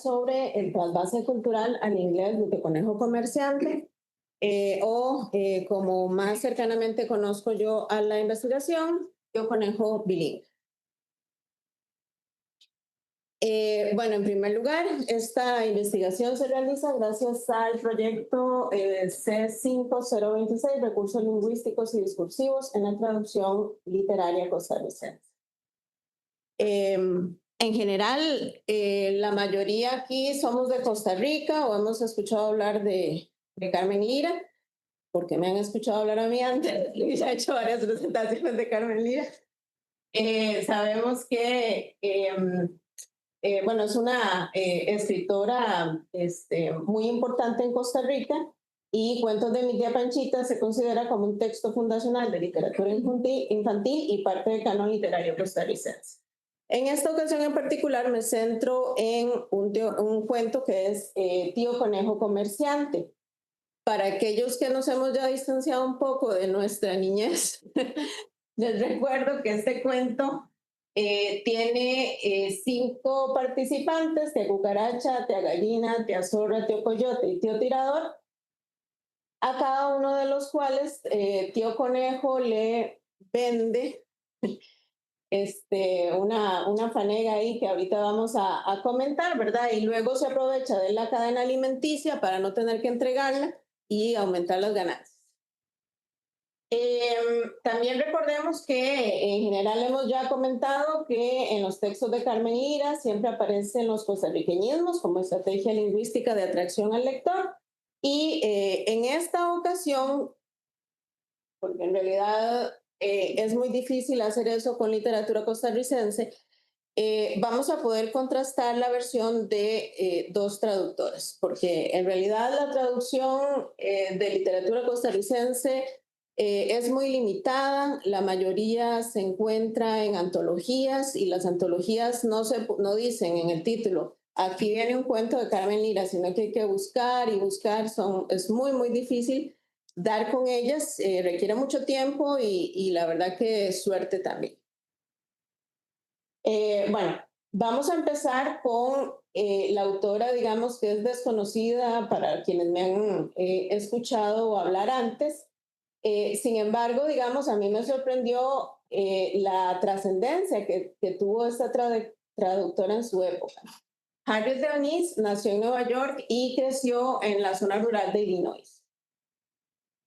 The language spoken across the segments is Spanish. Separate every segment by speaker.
Speaker 1: sobre el trasvase cultural al inglés de Tío Conejo Comerciante, como más cercanamente conozco yo a la investigación, Tío Conejo Bilingüe. Bueno, en primer lugar, esta investigación se realiza gracias al proyecto C5026, Recursos Lingüísticos y Discursivos en la Traducción Literaria Costarricense. En general, la mayoría aquí somos de Costa Rica o hemos escuchado hablar de Carmen Lira, porque me han escuchado hablar a mí antes y ya he hecho varias presentaciones de Carmen Lira. Sabemos que bueno, es una escritora muy importante en Costa Rica y Cuentos de mi tía Panchita se considera como un texto fundacional de literatura infantil y parte del canon literario costarricense. En esta ocasión en particular me centro en un cuento que es Tío Conejo Comerciante. Para aquellos que nos hemos ya distanciado un poco de nuestra niñez, les recuerdo que este cuento tiene 5 participantes: tía Cucaracha, tía Gallina, tía Zorra, tío Coyote y tío Tirador, a cada uno de los cuales tío Conejo le vende una fanega ahí que ahorita vamos a comentar, ¿verdad? Y luego se aprovecha de la cadena alimenticia para no tener que entregarla y aumentar las ganancias. También recordemos que en general hemos ya comentado que en los textos de Carmen Lira siempre aparecen los costarriqueñismos como estrategia lingüística de atracción al lector. Y en esta ocasión, porque en realidad es muy difícil hacer eso con literatura costarricense, vamos a poder contrastar la versión de 2 traductores, porque en realidad la traducción de literatura costarricense es muy limitada. La mayoría se encuentra en antologías y las antologías no dicen en el título, aquí viene un cuento de Carmen Lira, sino que hay que buscar y buscar. Es muy, muy difícil dar con ellas, requiere mucho tiempo y la verdad que suerte también. Bueno, vamos a empezar con la autora, digamos, que es desconocida para quienes me han escuchado hablar antes. Sin embargo, digamos, a mí me sorprendió la trascendencia que tuvo esta traductora en su época. Harriet Dionís nació en Nueva York y creció en la zona rural de Illinois.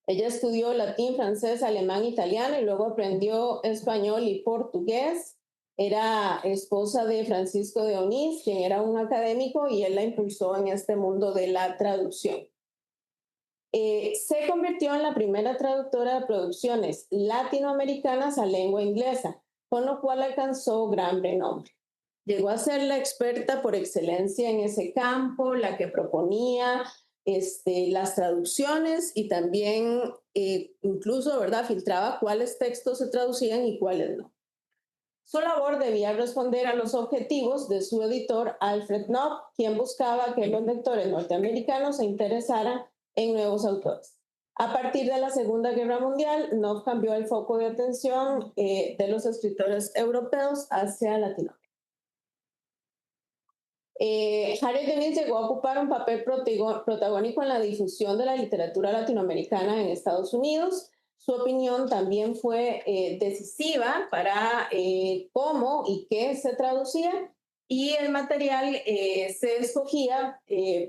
Speaker 1: Ella estudió latín, francés, alemán, italiano y luego aprendió español y portugués. Era esposa de Francisco de Onís, quien era un académico, y él la impulsó en este mundo de la traducción. Se convirtió en la primera traductora de producciones latinoamericanas a lengua inglesa, con lo cual alcanzó gran renombre. Llegó a ser la experta por excelencia en ese campo, la que proponía las traducciones y también incluso, ¿verdad?, filtraba cuáles textos se traducían y cuáles no. Su labor debía responder a los objetivos de su editor Alfred Knopf, quien buscaba que los lectores norteamericanos se interesaran en nuevos autores. A partir de la Segunda Guerra Mundial, Knopf cambió el foco de atención de los escritores europeos hacia Latinoamérica. Harriet Dionís llegó a ocupar un papel protagónico en la difusión de la literatura latinoamericana en Estados Unidos. Su opinión también fue decisiva para cómo y qué se traducía, y el material se escogía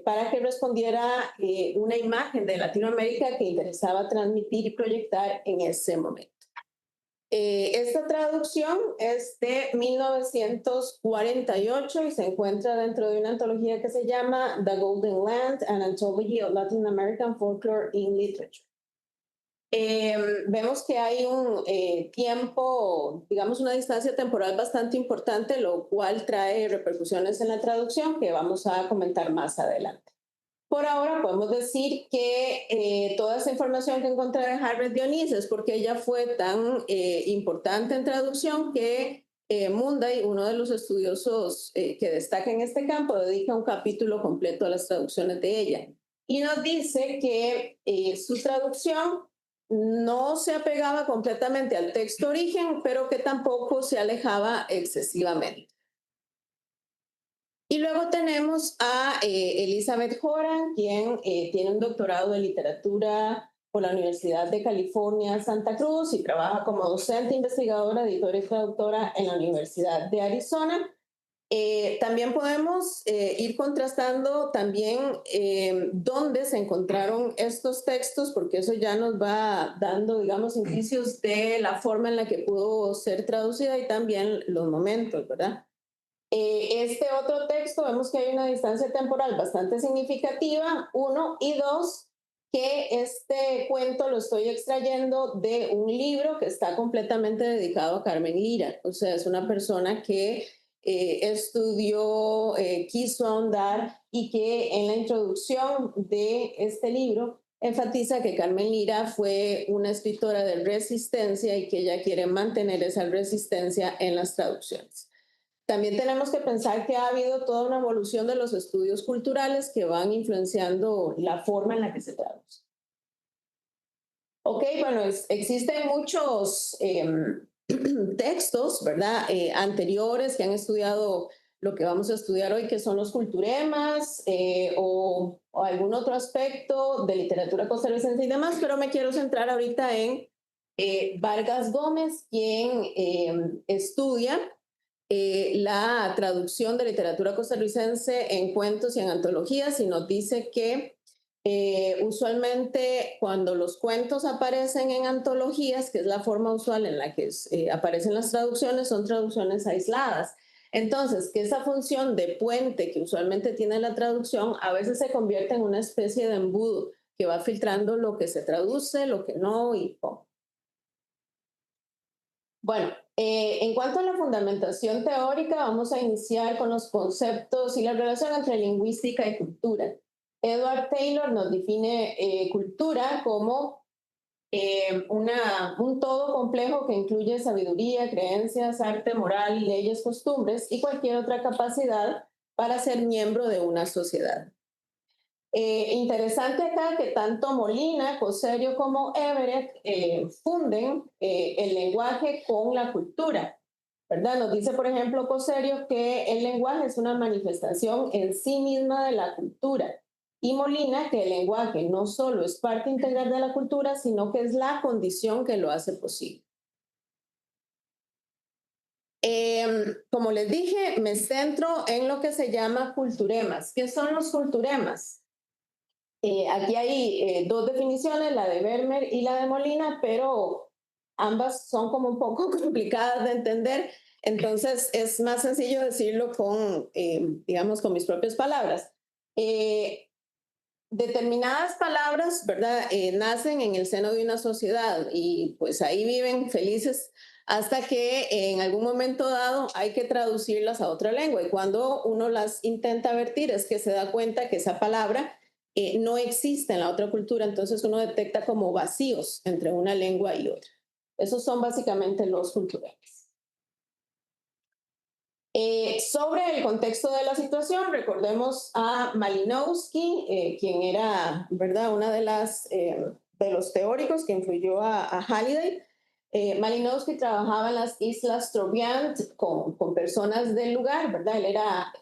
Speaker 1: para que respondiera una imagen de Latinoamérica que interesaba transmitir y proyectar en ese momento. Esta traducción es de 1948 y se encuentra dentro de una antología que se llama The Golden Land, an Anthology of Latin American Folklore in Literature. Vemos que hay un tiempo, digamos una distancia temporal bastante importante, lo cual trae repercusiones en la traducción que vamos a comentar más adelante. Por ahora podemos decir que toda esa información que encontré de Harriet Dionís es porque ella fue tan importante en traducción que Munday, uno de los estudiosos que destaca en este campo, dedica un capítulo completo a las traducciones de ella. Y nos dice que su traducción no se apegaba completamente al texto origen, pero que tampoco se alejaba excesivamente. Y luego tenemos a Elizabeth Horan, quien tiene un doctorado de literatura por la Universidad de California, Santa Cruz, y trabaja como docente, investigadora, editora y traductora en la Universidad de Arizona. También podemos ir contrastando también dónde se encontraron estos textos, porque eso ya nos va dando, digamos, indicios de la forma en la que pudo ser traducida y también los momentos, ¿verdad? Este otro texto, vemos que hay una distancia temporal bastante significativa, uno, y dos, que este cuento lo estoy extrayendo de un libro que está completamente dedicado a Carmen Lira. O sea, es una persona que estudió, quiso ahondar y que en la introducción de este libro enfatiza que Carmen Lira fue una escritora de resistencia y que ella quiere mantener esa resistencia en las traducciones. También tenemos que pensar que ha habido toda una evolución de los estudios culturales que van influenciando la forma en la que se traduce. Ok, bueno, existen muchos textos, ¿verdad? Anteriores que han estudiado lo que vamos a estudiar hoy, que son los culturemas o algún otro aspecto de literatura costarricense y demás, pero me quiero centrar ahorita en Vargas Gómez, quien estudia la traducción de literatura costarricense en cuentos y en antologías y nos dice que usualmente cuando los cuentos aparecen en antologías, que es la forma usual en la que aparecen las traducciones, son traducciones aisladas. Entonces, que esa función de puente que usualmente tiene la traducción a veces se convierte en una especie de embudo que va filtrando lo que se traduce, lo que no y cómo. Bueno, en cuanto a la fundamentación teórica, vamos a iniciar con los conceptos y la relación entre lingüística y cultura. Edward Taylor nos define cultura como un todo complejo que incluye sabiduría, creencias, arte, moral, leyes, costumbres y cualquier otra capacidad para ser miembro de una sociedad. Interesante acá que tanto Molina, Coserio como Everett funden el lenguaje con la cultura, ¿verdad? Nos dice, por ejemplo, Coserio que el lenguaje es una manifestación en sí misma de la cultura y Molina que el lenguaje no solo es parte integral de la cultura, sino que es la condición que lo hace posible. Como les dije, me centro en lo que se llama culturemas. ¿Qué son los culturemas? Aquí hay dos definiciones, la de Vermeer y la de Molina, pero ambas son como un poco complicadas de entender, entonces es más sencillo decirlo con, digamos, con mis propias palabras. Eh, Determinadas palabras, ¿verdad? Nacen en el seno de una sociedad y pues ahí viven felices hasta que en algún momento dado hay que traducirlas a otra lengua y cuando uno las intenta vertir es que se da cuenta que esa palabra no existe en la otra cultura, entonces uno detecta como vacíos entre una lengua y otra. Esos son básicamente los culturales. Sobre el contexto de la situación, recordemos a Malinowski, quien era, ¿verdad?, una de los teóricos que influyó a Halliday. Malinowski trabajaba en las Islas Trobriand con personas del lugar, ¿verdad? Él era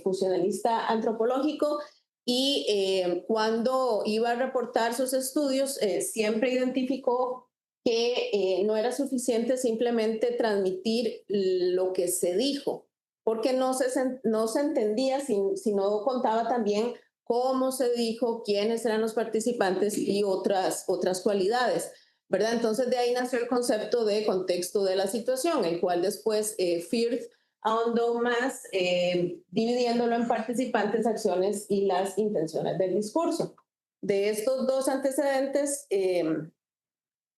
Speaker 1: funcionalista antropológico y cuando iba a reportar sus estudios, siempre identificó que no era suficiente simplemente transmitir lo que se dijo, porque no se entendía si no contaba también cómo se dijo, quiénes eran los participantes y otras cualidades, ¿verdad? Entonces de ahí nació el concepto de contexto de la situación, el cual después Firth ahondó más, dividiéndolo en participantes, acciones y las intenciones del discurso. De estos dos antecedentes,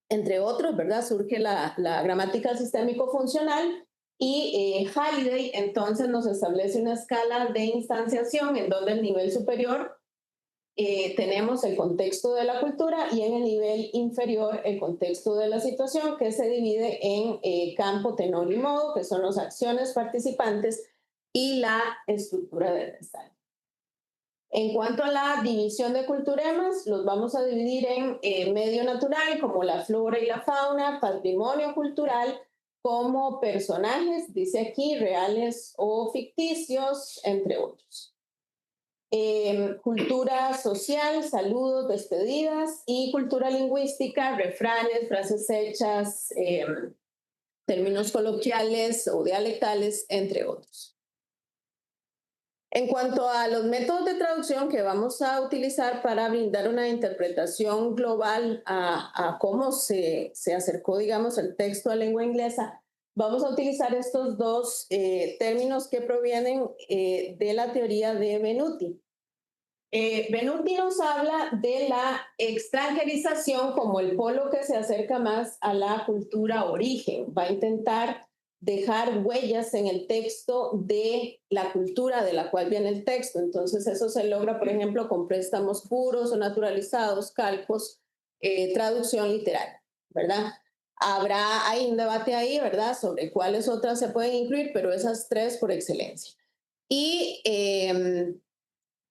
Speaker 1: entre otros, ¿verdad? Surge la gramática sistémico-funcional y Halliday entonces nos establece una escala de instanciación en donde el nivel superior tenemos el contexto de la cultura y en el nivel inferior el contexto de la situación que se divide en campo, tenor y modo, que son las acciones participantes y la estructura del mensaje. En cuanto a la división de culturemas, los vamos a dividir en medio natural, como la flora y la fauna, patrimonio cultural, como personajes, dice aquí, reales o ficticios, entre otros. Cultura social, saludos, despedidas, y cultura lingüística, refranes, frases hechas, términos coloquiales o dialectales, entre otros. En cuanto a los métodos de traducción que vamos a utilizar para brindar una interpretación global a cómo se acercó, digamos, el texto a lengua inglesa, vamos a utilizar estos dos términos que provienen de la teoría de Venuti. Venuti nos habla de la extranjerización como el polo que se acerca más a la cultura origen. Va a intentar dejar huellas en el texto de la cultura de la cual viene el texto. Entonces eso se logra, por ejemplo, con préstamos puros o naturalizados, calcos, traducción literal, ¿verdad? Hay un debate ahí, ¿verdad?, sobre cuáles otras se pueden incluir, pero esas tres por excelencia. Y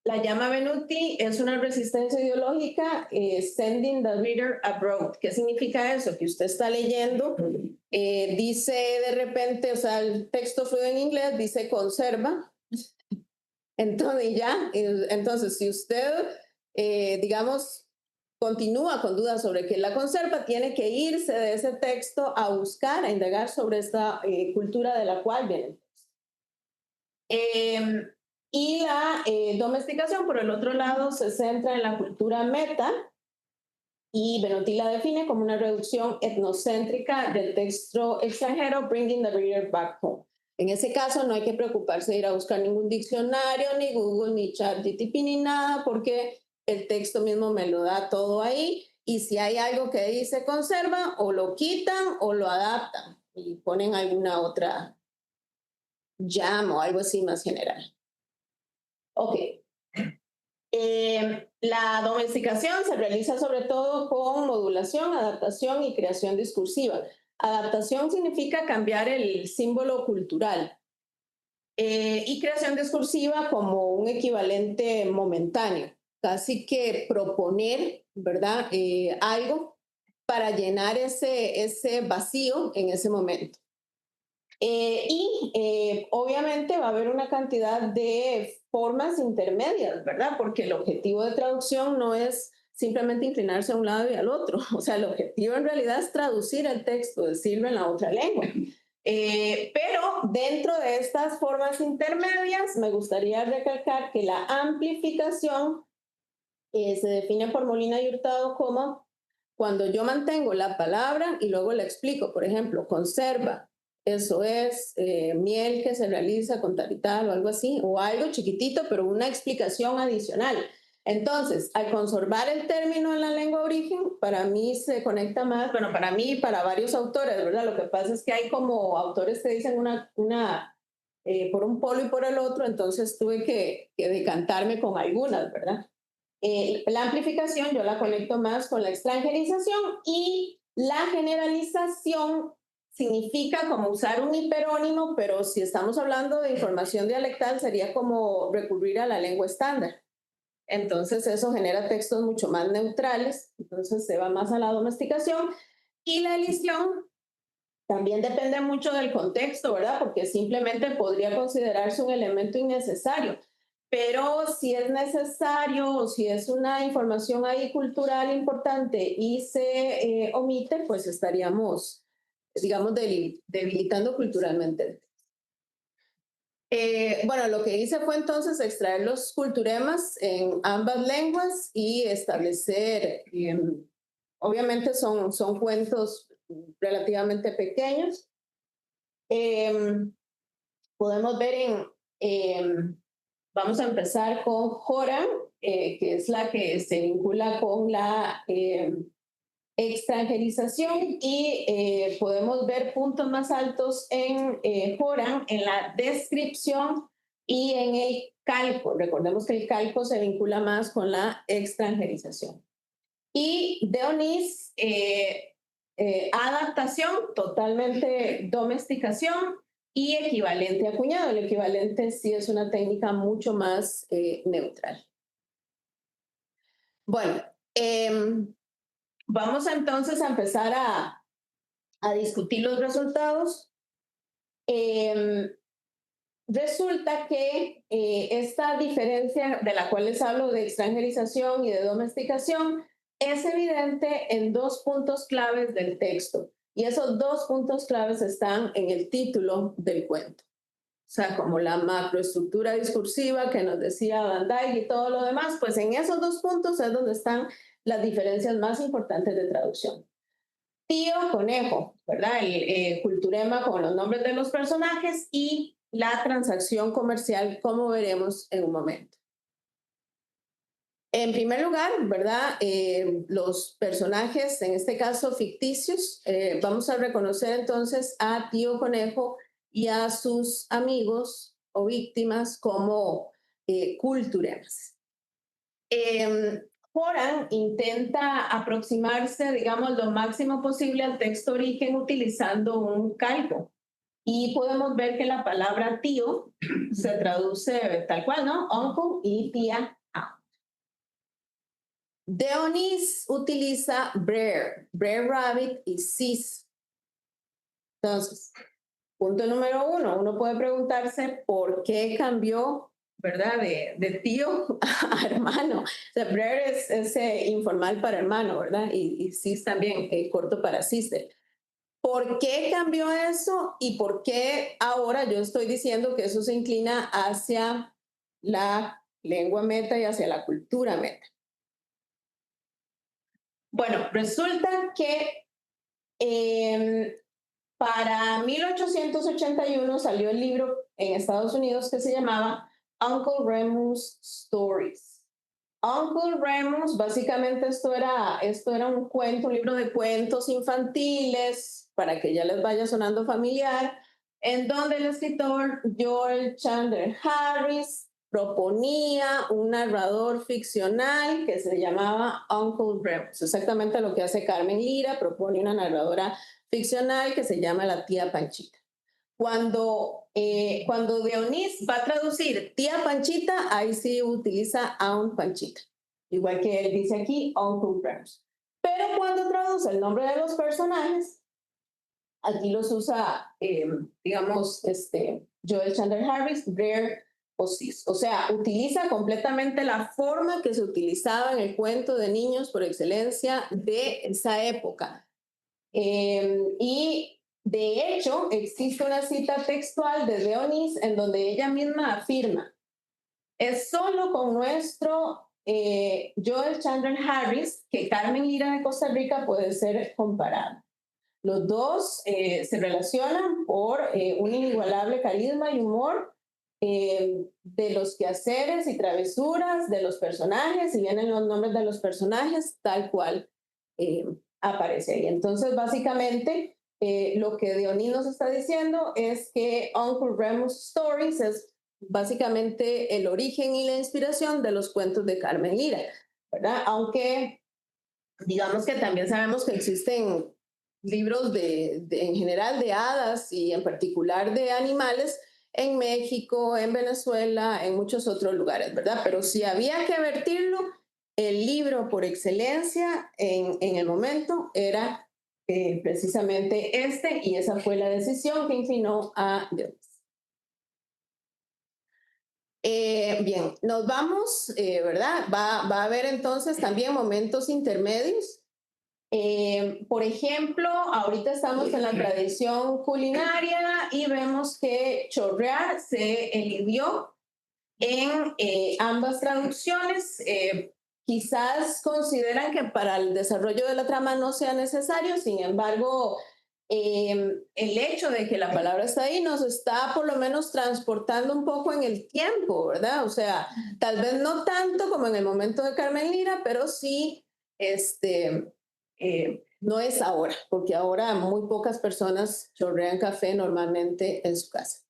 Speaker 1: la llama Venuti es una resistencia ideológica, sending the reader abroad. ¿Qué significa eso? Que usted está leyendo, dice de repente, o sea, el texto fluye en inglés, dice conserva. Entonces si usted, digamos, continúa con dudas sobre qué la conserva, tiene que irse de ese texto a buscar, a indagar sobre esta cultura de la cual viene. Y la domesticación, por el otro lado, se centra en la cultura meta, y Venuti la define como una reducción etnocéntrica del texto extranjero, bringing the reader back home. En ese caso no hay que preocuparse de ir a buscar ningún diccionario, ni Google, ni ChatGPT, ni nada, porque el texto mismo me lo da todo ahí, y si hay algo que dice conserva, o lo quitan o lo adaptan y ponen alguna otra llama o algo así más general. Ok. La domesticación se realiza sobre todo con modulación, adaptación y creación discursiva. Adaptación significa cambiar el símbolo cultural, y creación discursiva como un equivalente momentáneo, casi que proponer, ¿verdad?, algo para llenar ese vacío en ese momento. Obviamente va a haber una cantidad de formas intermedias, ¿verdad? Porque el objetivo de traducción no es simplemente inclinarse a un lado y al otro. O sea, el objetivo en realidad es traducir el texto, decirlo en la otra lengua. Pero dentro de estas formas intermedias, me gustaría recalcar que la amplificación se define por Molina y Hurtado como cuando yo mantengo la palabra y luego la explico. Por ejemplo, conserva, eso es miel que se realiza con tal y tal o algo así, o algo chiquitito, pero una explicación adicional. Entonces, al conservar el término en la lengua origen, para mí se conecta más, bueno, para mí y para varios autores, ¿verdad? Lo que pasa es que hay como autores que dicen por un polo y por el otro, entonces tuve que decantarme con algunas, ¿verdad? La amplificación yo la conecto más con la extranjerización, y la generalización significa como usar un hiperónimo, pero si estamos hablando de información dialectal sería como recurrir a la lengua estándar. Entonces eso genera textos mucho más neutrales, entonces se va más a la domesticación. Y la elisión también depende mucho del contexto, ¿verdad? Porque simplemente podría considerarse un elemento innecesario. Pero si es necesario o si es una información ahí cultural importante y se omite, pues estaríamos, digamos, debilitando culturalmente. Bueno, lo que hice fue entonces extraer los culturemas en ambas lenguas y establecer, obviamente son cuentos relativamente pequeños. Podemos ver vamos a empezar con Joran, que es la que se vincula con la extranjerización, y podemos ver puntos más altos en Joran, en la descripción y en el calco. Recordemos que el calco se vincula más con la extranjerización. Y Deonis, adaptación, totalmente domesticación, y equivalente acuñado. El equivalente sí es una técnica mucho más neutral. Bueno, vamos entonces a empezar a a discutir los resultados. Resulta que esta diferencia de la cual les hablo de extranjerización y de domesticación es evidente en dos puntos claves del texto. Y esos dos puntos claves están en el título del cuento. O sea, como la macroestructura discursiva que nos decía Van Dyck y todo lo demás, pues en esos dos puntos es donde están las diferencias más importantes de traducción. Tío, conejo, ¿verdad? El culturema con los nombres de los personajes y la transacción comercial, como veremos en un momento. En primer lugar, ¿verdad? Los personajes, en este caso ficticios, vamos a reconocer entonces a Tío Conejo y a sus amigos o víctimas como culturemas. Horan intenta aproximarse, digamos, lo máximo posible al texto origen utilizando un calco. Y podemos ver que la palabra tío se traduce tal cual, ¿no? Uncle y tía. Dionys utiliza Brer Rabbit y Sis. Entonces, punto número uno puede preguntarse por qué cambió, ¿verdad? De tío a hermano. O sea, Brer es informal para hermano, ¿verdad? Y Sis también, corto para sister. ¿Por qué cambió eso y por qué ahora yo estoy diciendo que eso se inclina hacia la lengua meta y hacia la cultura meta? Bueno, resulta que para 1881 salió el libro en Estados Unidos que se llamaba Uncle Remus Stories. Uncle Remus, básicamente esto era un cuento, un libro de cuentos infantiles, para que ya les vaya sonando familiar, en donde el escritor Joel Chandler Harris proponía un narrador ficcional que se llamaba Uncle Remus. Exactamente lo que hace Carmen Lira, propone una narradora ficcional que se llama la tía Panchita. Cuando Dionís va a traducir tía Panchita, ahí sí utiliza Aunt Panchita. Igual que él dice aquí, Uncle Remus. Pero cuando traduce el nombre de los personajes, aquí los usa, digamos, Joel Chandler Harris, Brer o Sis. O sea, utiliza completamente la forma que se utilizaba en el cuento de niños por excelencia de esa época. Y de hecho, existe una cita textual de Dionys en donde ella misma afirma, es solo con nuestro Joel Chandler Harris que Carmen Lira de Costa Rica puede ser comparado. Los dos se relacionan por un inigualable carisma y humor de los quehaceres y travesuras de los personajes, y vienen los nombres de los personajes tal cual aparece ahí. Entonces, básicamente, lo que Dionís nos está diciendo es que Uncle Remus Stories es básicamente el origen y la inspiración de los cuentos de Carmen Lira, ¿verdad? Aunque digamos que también sabemos que existen libros en general de hadas y en particular de animales en México, en Venezuela, en muchos otros lugares, ¿verdad? Pero si había que vertirlo, el libro por excelencia en el momento era precisamente este, y esa fue la decisión que inclinó a Dios. Bien, nos vamos, ¿verdad? Va a haber entonces también momentos intermedios. Por ejemplo, ahorita estamos en la tradición culinaria y vemos que chorrear se elidió en ambas traducciones. Quizás consideran que para el desarrollo de la trama no sea necesario, sin embargo, el hecho de que la palabra está ahí nos está por lo menos transportando un poco en el tiempo, ¿verdad? O sea, tal vez no tanto como en el momento de Carmen Lira, pero sí, no es ahora, porque ahora muy pocas personas chorrean café normalmente en su casa.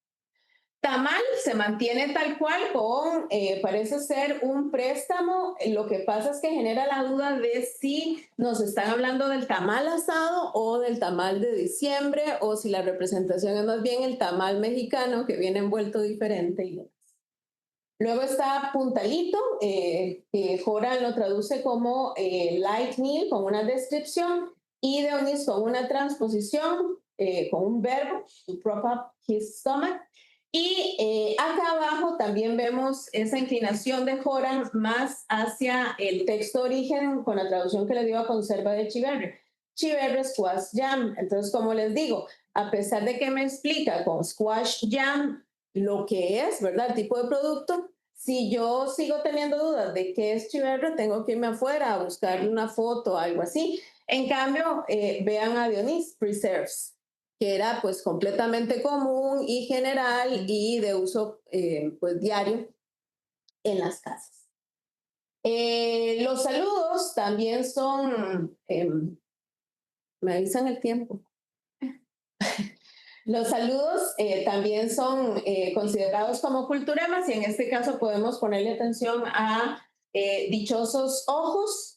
Speaker 1: Tamal se mantiene tal cual con, parece ser un préstamo. Lo que pasa es que genera la duda de si nos están hablando del tamal asado o del tamal de diciembre, o si la representación es más bien el tamal mexicano que viene envuelto diferente. Luego está puntalito, que Joran lo traduce como light meal, con una descripción. y Dionís con una transposición, con un verbo, to prop up his stomach. Y acá abajo también vemos esa inclinación de Joram más hacia el texto origen con la traducción que le dio a Conserva de Chiverre. Chiverre Squash Jam. Entonces, como les digo, a pesar de que me explica con Squash Jam lo que es, ¿verdad? El tipo de producto, si yo sigo teniendo dudas de qué es Chiverre, tengo que irme afuera a buscar una foto o algo así. En cambio, vean a Dionís, Preserves, que era pues completamente común y general y de uso pues diario en las casas. Los saludos también son, me avisan el tiempo. Los saludos también son considerados como culturemas y en este caso podemos ponerle atención a dichosos ojos,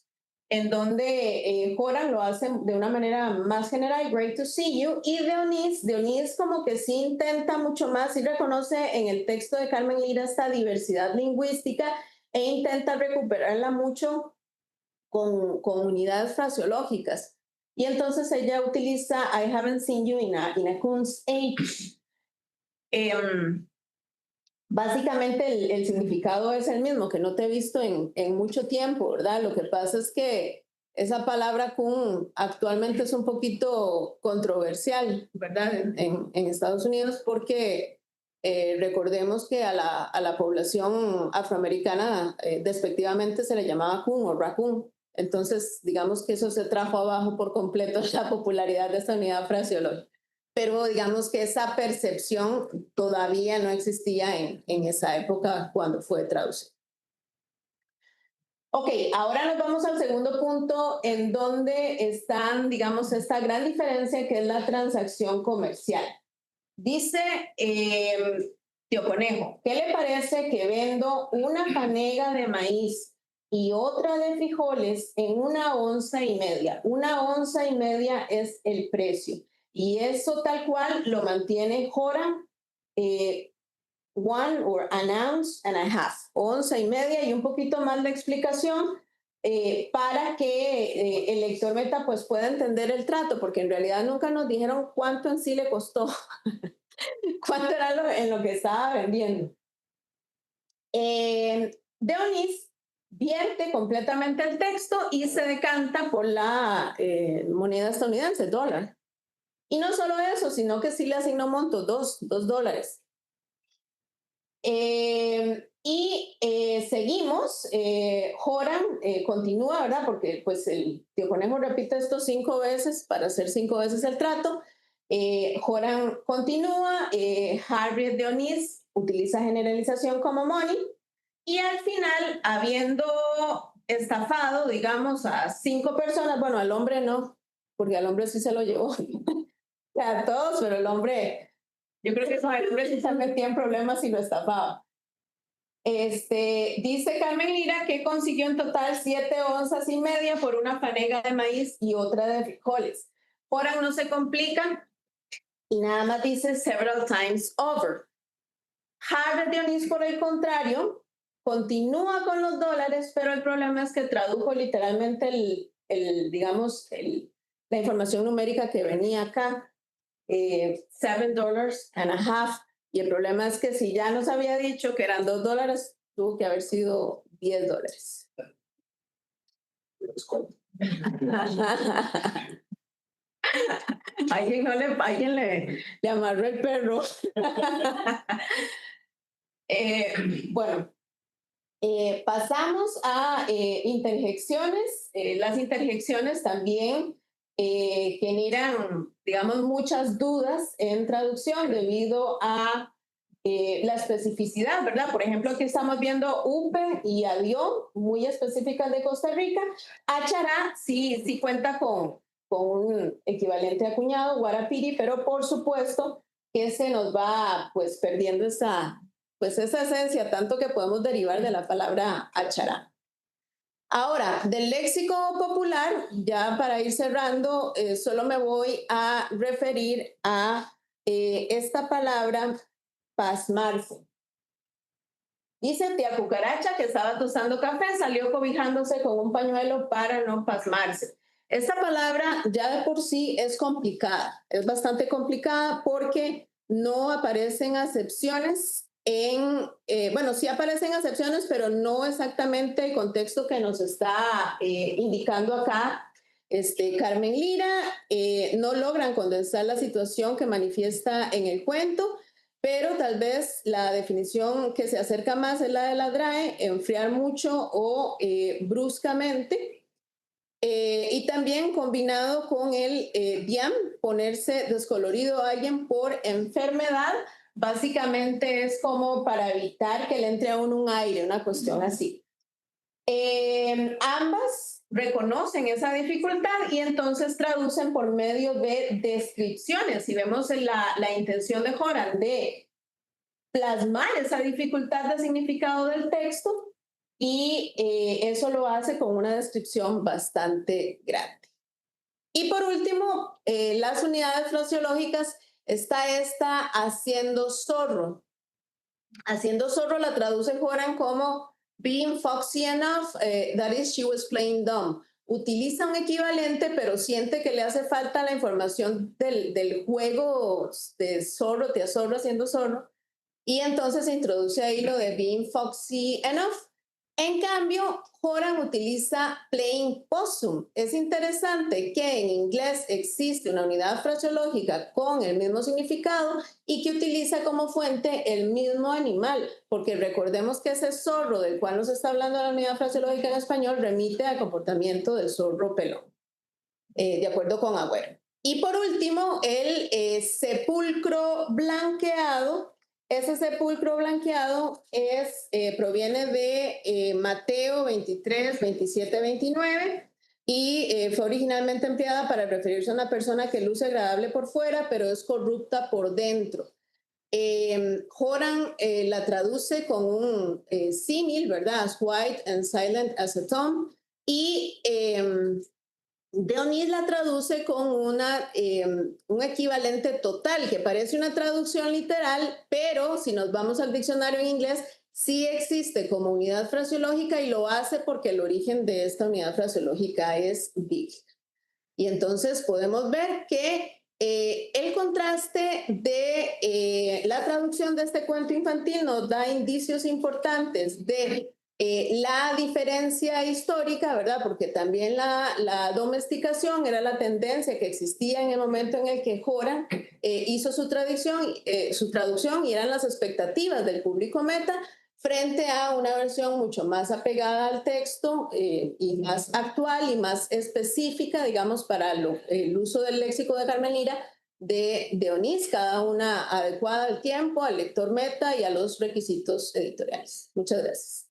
Speaker 1: en donde Joram lo hace de una manera más general, great to see you, y Dionís como que sí intenta mucho más y reconoce en el texto de Carmen Lira esta diversidad lingüística e intenta recuperarla mucho con unidades fraseológicas. Y entonces ella utiliza I haven't seen you in a Kunz age. Básicamente el significado es el mismo, que no te he visto en mucho tiempo, ¿verdad? Lo que pasa es que esa palabra kun actualmente es un poquito controversial, ¿verdad? En Estados Unidos porque recordemos que a la población afroamericana despectivamente se le llamaba kun o raccoon. Entonces, digamos que eso se trajo abajo por completo la popularidad de esta unidad fraseológica. Pero digamos que esa percepción todavía no existía en esa época cuando fue traducido. Ok, ahora nos vamos al segundo punto en donde están, digamos, esta gran diferencia que es la transacción comercial. Dice Tío Conejo, ¿qué le parece que vendo una panega de maíz y otra de frijoles en 1,5 onzas? 1,5 onzas es el precio. Y eso tal cual lo mantiene Joram, 1,5 onzas, 1,5 onzas y un poquito más de explicación para que el lector meta pues pueda entender el trato, porque en realidad nunca nos dijeron cuánto en sí le costó, cuánto era en lo que estaba vendiendo. Dionís vierte completamente el texto y se decanta por la moneda estadounidense, dólar. Y no solo eso, sino que sí le asignó montos, $2. Seguimos, Joram continúa, ¿verdad? Porque pues el Tío Conejo repite esto 5 veces para hacer 5 veces el trato. Joram continúa, Harriet Dionís utiliza generalización como money y al final, habiendo estafado, digamos, a 5 personas, bueno, al hombre no, porque al hombre sí se lo llevó, a todos, pero el hombre, yo creo que el hombre sí se metía en problemas y lo estafaba. Dice Carmen Lira que consiguió en total 7,5 onzas por una panega de maíz y otra de frijoles. Joram no se complica y nada más dice several times over. Harriet Dionís, por el contrario, continúa con los dólares, pero el problema es que tradujo literalmente la información numérica que venía acá, $7.50. Y el problema es que si ya nos había dicho que eran $2, tuvo que haber sido $10. Alguien le amarró el perro. Bueno, pasamos a interjecciones. Las interjecciones también generan, digamos, muchas dudas en traducción debido a la especificidad, ¿verdad? Por ejemplo, aquí estamos viendo upe y adiós, muy específicas de Costa Rica. Achará sí cuenta con un equivalente acuñado, guarapiri, pero por supuesto que se nos va pues perdiendo esa esencia, tanto que podemos derivar de la palabra achará. Ahora, del léxico popular, ya para ir cerrando, solo me voy a referir a esta palabra pasmarse. Dice tía Cucaracha que estaba tostando café, salió cobijándose con un pañuelo para no pasmarse. Esta palabra ya de por sí es complicada, es bastante complicada porque no aparecen acepciones bueno, sí aparecen acepciones, pero no exactamente el contexto que nos está indicando acá Carmen Lira. No logran condensar la situación que manifiesta en el cuento, pero tal vez la definición que se acerca más es la de la DRAE, enfriar mucho o bruscamente. Y también combinado con el DIAM, ponerse descolorido a alguien por enfermedad, básicamente es como para evitar que le entre a uno un aire, una cuestión así. Ambas reconocen esa dificultad y entonces traducen por medio de descripciones. Si vemos la intención de Joran de plasmar esa dificultad de significado del texto, y eso lo hace con una descripción bastante grande. Y por último, las unidades fraseológicas, está esta haciendo zorro. Haciendo zorro la traduce Joran como being foxy enough, that is, she was playing dumb. Utiliza un equivalente, pero siente que le hace falta la información del juego de zorro, te zorro haciendo zorro, y entonces se introduce ahí lo de being foxy enough. En cambio, Joran utiliza playing possum. Es interesante que en inglés existe una unidad fraseológica con el mismo significado y que utiliza como fuente el mismo animal, porque recordemos que ese zorro del cual nos está hablando la unidad fraseológica en español remite al comportamiento del zorro pelón, de acuerdo con Agüero. Y por último, el sepulcro blanqueado. Ese sepulcro blanqueado proviene de Mateo 23, 27, 29 y fue originalmente empleada para referirse a una persona que luce agradable por fuera, pero es corrupta por dentro. Joran la traduce con un símil, ¿verdad? As white and silent as a tomb. Y Deonis la traduce con un equivalente total, que parece una traducción literal, pero si nos vamos al diccionario en inglés, sí existe como unidad fraseológica y lo hace porque el origen de esta unidad fraseológica es bíblico. Y entonces podemos ver que el contraste de la traducción de este cuento infantil nos da indicios importantes de la diferencia histórica, ¿verdad? Porque también la domesticación era la tendencia que existía en el momento en el que Joran hizo su traducción, y eran las expectativas del público meta frente a una versión mucho más apegada al texto y más actual y más específica, digamos, para el uso del léxico de Carmen Lira, de Onís, cada una adecuada al tiempo, al lector meta y a los requisitos editoriales. Muchas gracias.